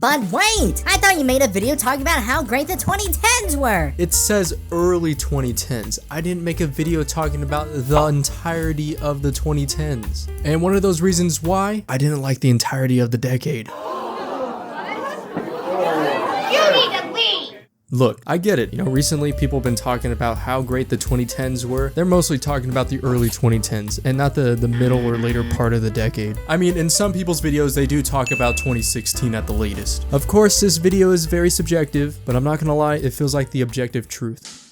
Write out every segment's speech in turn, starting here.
But wait, I thought you made a video talking about how great the 2010s were. It says early 2010s. I didn't make a video talking about the entirety of the 2010s. And one of those reasons why I didn't like the entirety of the decade. Look, I get it. Recently people have been talking about how great the 2010s were. They're mostly talking about the early 2010s and not the middle or later part of the decade. I mean, in some people's videos, they do talk about 2016 at the latest. Of course, this video is very subjective, but I'm not gonna lie, it feels like the objective truth.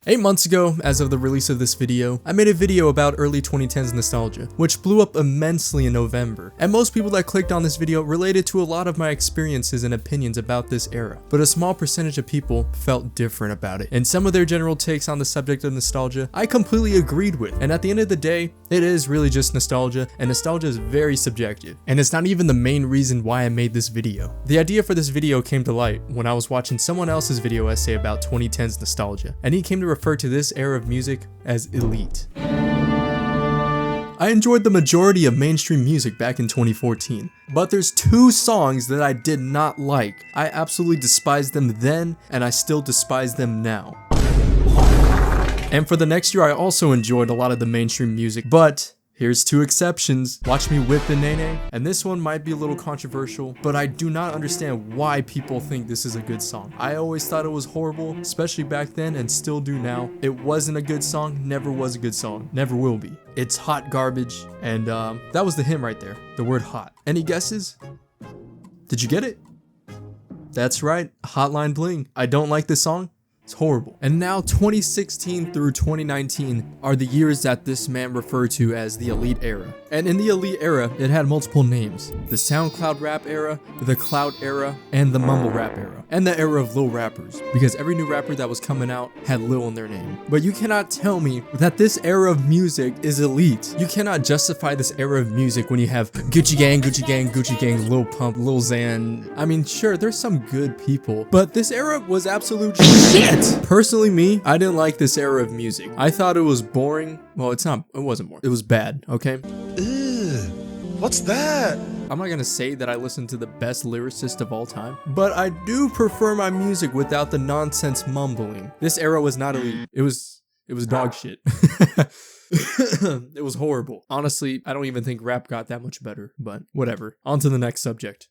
8 months ago, as of the release of this video, I made a video about early 2010s nostalgia, which blew up immensely in November, and most people that clicked on this video related to a lot of my experiences and opinions about this era, but a small percentage of people felt different about it, and some of their general takes on the subject of nostalgia I completely agreed with, and at the end of the day, it is really just nostalgia, and nostalgia is very subjective, and it's not even the main reason why I made this video. The idea for this video came to light when I was watching someone else's video essay about 2010s nostalgia, and he came to refer to this era of music as elite. I enjoyed the majority of mainstream music back in 2014, but there's 2 songs that I did not like. I absolutely despised them then, and I still despise them now. And for the next year, I also enjoyed a lot of the mainstream music, but here's 2 exceptions. Watch Me Whip the Nene, and this one might be a little controversial, but I do not understand why people think this is a good song. I always thought it was horrible, especially back then, and still do now. It wasn't a good song, never was a good song, never will be. It's hot garbage, and that was the hint right there, the word hot. Any guesses? Did you get it? That's right, Hotline Bling. I don't like this song. It's horrible. And now 2016 through 2019 are the years that this man referred to as the elite era. And in the elite era, it had multiple names. The SoundCloud rap era, the cloud era, and the mumble rap era. And the era of Lil rappers. Because every new rapper that was coming out had Lil in their name. But you cannot tell me that this era of music is elite. You cannot justify this era of music when you have Gucci Gang, Gucci Gang, Gucci Gang, Lil Pump, Lil Xan. I mean, sure, there's some good people, but this era was absolute shit. Personally, me, I didn't like this era of music. I thought it was boring. Well, it wasn't boring. It was bad, okay? Ew, what's that? I'm not gonna say that I listen to the best lyricist of all time, but I do prefer my music without the nonsense mumbling. This era was not elite. It was dog shit. It was horrible. Honestly, I don't even think rap got that much better, but whatever. On to the next subject.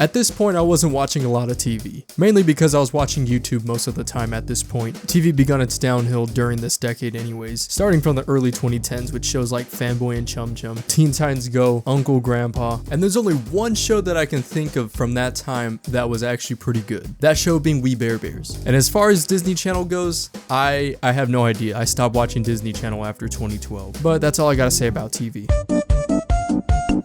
At this point, I wasn't watching a lot of TV, mainly because I was watching YouTube most of the time at this point. TV begun its downhill during this decade anyways, starting from the early 2010s with shows like Fanboy and Chum Chum, Teen Titans Go, Uncle Grandpa, and there's only one show that I can think of from that time that was actually pretty good. That show being We Bare Bears. And as far as Disney Channel goes, I have no idea. I stopped watching Disney Channel after 2012, but that's all I gotta say about TV.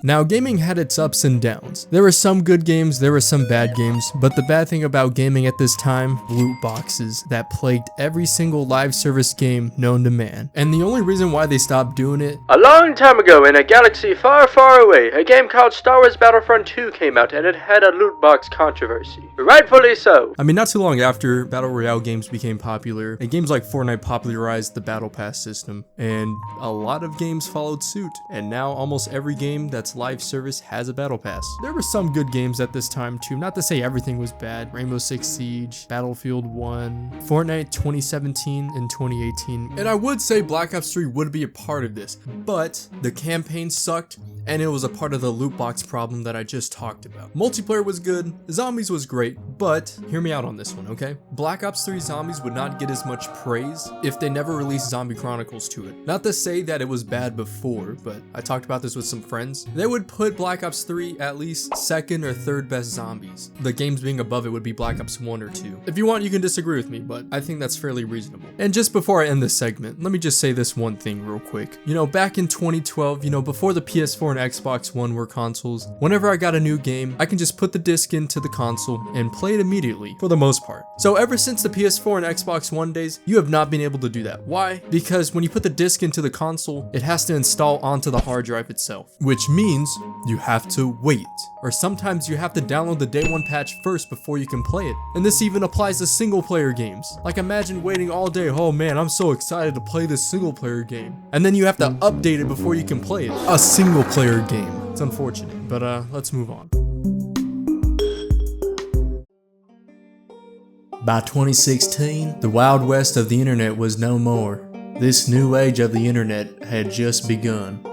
Now, gaming had its ups and downs. There were some good games, there were some bad games, but the bad thing about gaming at this time, loot boxes that plagued every single live service game known to man. And the only reason why they stopped doing it, a long time ago in a galaxy far, far away, a game called Star Wars Battlefront 2 came out and it had a loot box controversy. Rightfully so. I mean, not too long after Battle Royale games became popular, and games like Fortnite popularized the Battle Pass system, and a lot of games followed suit. And now almost every game that's live service has a battle pass. There were some good games at this time too, not to say everything was bad. Rainbow Six Siege, Battlefield 1, Fortnite 2017 and 2018. And I would say Black Ops 3 would be a part of this, but the campaign sucked and it was a part of the loot box problem that I just talked about. Multiplayer was good, Zombies was great, but hear me out on this one, okay? Black Ops 3 Zombies would not get as much praise if they never released Zombie Chronicles to it. Not to say that it was bad before, but I talked about this with some friends. They would put Black Ops 3 at least second or third best zombies. The games being above it would be Black Ops 1 or 2. If you want, you can disagree with me, but I think that's fairly reasonable. And just before I end this segment, let me just say this one thing real quick. Back in 2012, before the PS4 and Xbox One were consoles, whenever I got a new game, I can just put the disc into the console and play it immediately, for the most part. So ever since the PS4 and Xbox One days, you have not been able to do that. Why? Because when you put the disc into the console, it has to install onto the hard drive itself, which means you have to wait. Or sometimes you have to download the day one patch first before you can play it. And this even applies to single player games. Like imagine waiting all day, oh man, I'm so excited to play this single player game. And then you have to update it before you can play it. A single player player game. It's unfortunate, but let's move on. By 2016, the Wild West of the internet was no more. This new age of the internet had just begun.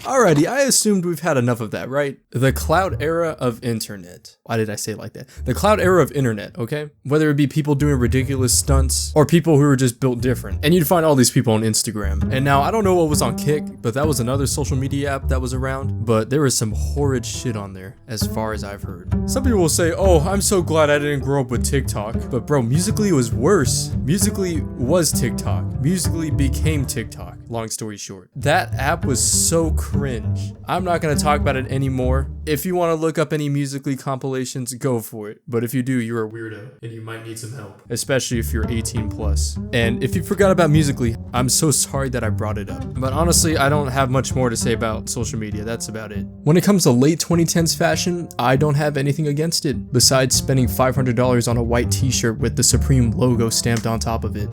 Alrighty, I assumed we've had enough of that, right? The cloud era of internet. Why did I say it like that? The cloud era of internet, okay? Whether it be people doing ridiculous stunts or people who were just built different. And you'd find all these people on Instagram. And now, I don't know what was on Kick, but that was another social media app that was around. But there was some horrid shit on there, as far as I've heard. Some people will say, oh, I'm so glad I didn't grow up with TikTok. But bro, Musical.ly was worse. Musical.ly was TikTok. Musical.ly became TikTok, long story short. That app was so cringe. I'm not gonna talk about it anymore. If you want to look up any Musical.ly compilations, go for it. But if you do, you're a weirdo and you might need some help, especially if you're 18 plus. And if you forgot about Musical.ly, I'm so sorry that I brought it up. But honestly, I don't have much more to say about social media. That's about it. When it comes to late 2010s fashion, I don't have anything against it, besides spending $500 on a white t-shirt with the Supreme logo stamped on top of it.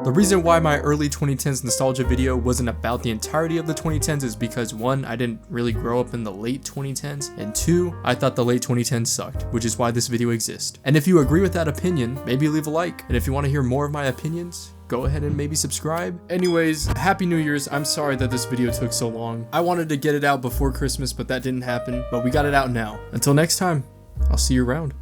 The reason why my early 2010s nostalgia video wasn't about the entirety of the 2010s is because 1, I didn't really grow up in the late 2010s, and 2, I thought the late 2010s sucked, which is why this video exists. And if you agree with that opinion, maybe leave a like, and if you want to hear more of my opinions, go ahead and maybe subscribe. Anyways, Happy New Year's. I'm sorry that this video took so long. I wanted to get it out before Christmas, but that didn't happen, but we got it out now. Until next time, I'll see you around.